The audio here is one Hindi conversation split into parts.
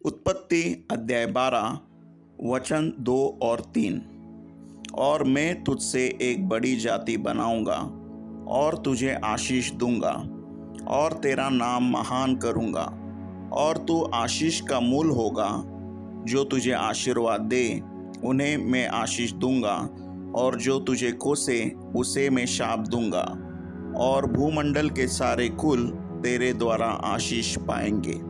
उत्पत्ति अध्याय 12 वचन 2 और 3। और मैं तुझसे एक बड़ी जाति बनाऊंगा और तुझे आशीष दूंगा और तेरा नाम महान करूंगा और तू आशीष का मूल होगा। जो तुझे आशीर्वाद दे उन्हें मैं आशीष दूंगा और जो तुझे कोसे उसे मैं शाप दूंगा और भूमंडल के सारे कुल तेरे द्वारा आशीष पाएंगे।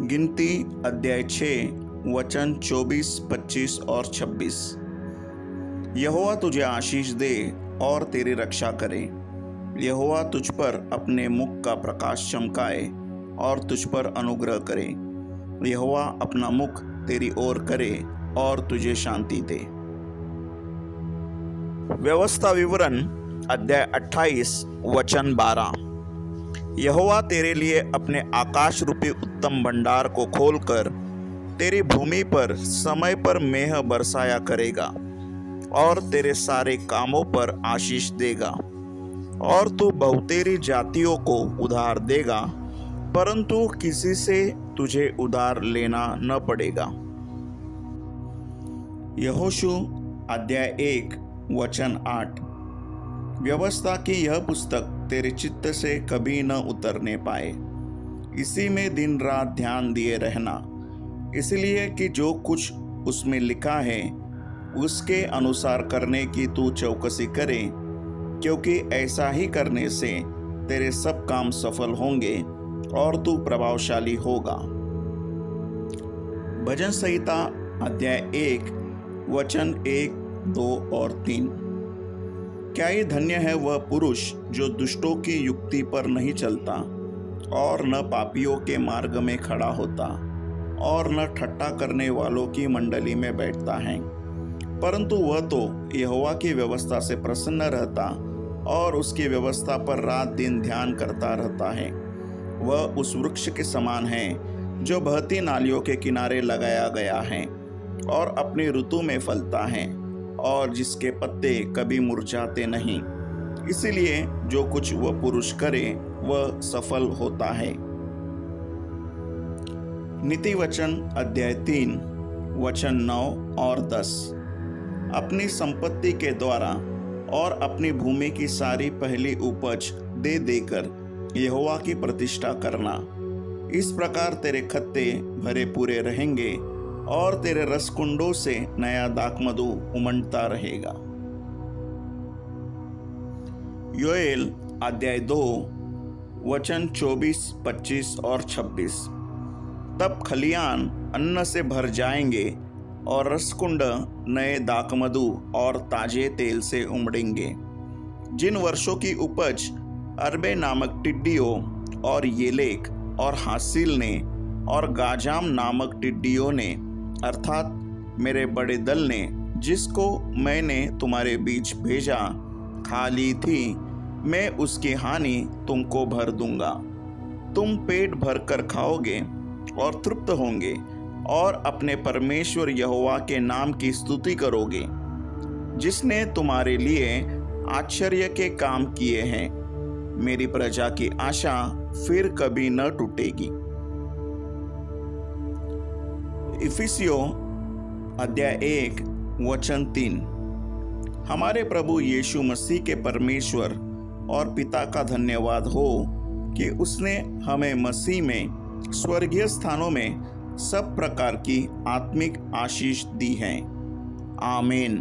गिनती अध्याय 6 वचन 24, 25 और 26। यहोवा तुझे आशीष दे और तेरी रक्षा करे। यहोवा तुझ पर अपने मुख का प्रकाश चमकाए और तुझ पर अनुग्रह करे। यहोवा अपना मुख तेरी ओर करे और तुझे शांति दे। व्यवस्था विवरण अध्याय 28 वचन 12। यहोवा तेरे लिए अपने आकाश रूपी उत्तम भंडार को खोलकर तेरी भूमि पर समय पर मेह बरसाया करेगा और तेरे सारे कामों पर आशीष देगा। और तू बहुतेरी जातियों को उधार देगा, परंतु किसी से तुझे उधार लेना न पड़ेगा। यहोशू अध्याय 1 वचन 8। व्यवस्था की यह पुस्तक तेरे चित्त से कभी न उतरने पाए, इसी में दिन रात ध्यान दिए रहना, इसलिए कि जो कुछ उसमें लिखा है उसके अनुसार करने की तू चौकसी करे, क्योंकि ऐसा ही करने से तेरे सब काम सफल होंगे और तू प्रभावशाली होगा। भजन संहिता अध्याय 1 वचन 1, 2 और 3। क्या ही धन्य है वह पुरुष जो दुष्टों की युक्ति पर नहीं चलता और न पापियों के मार्ग में खड़ा होता और न ठट्ठा करने वालों की मंडली में बैठता है, परंतु वह तो यहोवा की व्यवस्था से प्रसन्न रहता और उसकी व्यवस्था पर रात दिन ध्यान करता रहता है। वह उस वृक्ष के समान है जो बहती नालियों के किनारे लगाया गया है और अपनी ऋतु में फलता है और जिसके पत्ते कभी मुरझाते नहीं। इसीलिए जो कुछ वह पुरुष करे वह सफल होता है। नीति वचन अध्याय 3 वचन 9 और 10। अपनी संपत्ति के द्वारा और अपनी भूमि की सारी पहली उपज दे देकर यहोवा की प्रतिष्ठा करना। इस प्रकार तेरे खत्ते भरे पूरे रहेंगे और तेरे रसकुंडों से नया दाखमधु उमड़ता रहेगा। योएल अध्याय 2 वचन 24, 25 और 26। तब खलियान अन्न से भर जाएंगे और रसकुंड नए दाखमधु और ताजे तेल से उमड़ेंगे। जिन वर्षों की उपज अरबे नामक टिड्डियों और येलेक और हासिल ने और गाजाम नामक टिड्डियों ने अर्थात मेरे बड़े दल ने, जिसको मैंने तुम्हारे बीच भेजा, खा ली थी, मैं उसकी हानि तुमको भर दूंगा। तुम पेट भर कर खाओगे और तृप्त होंगे और अपने परमेश्वर यहोवा के नाम की स्तुति करोगे, जिसने तुम्हारे लिए आश्चर्य के काम किए हैं। मेरी प्रजा की आशा फिर कभी न टूटेगी। इफिसियों अध्याय 1 वचन 3। हमारे प्रभु यीशु मसीह के परमेश्वर और पिता का धन्यवाद हो कि उसने हमें मसीह में स्वर्गीय स्थानों में सब प्रकार की आत्मिक आशीष दी है। आमीन।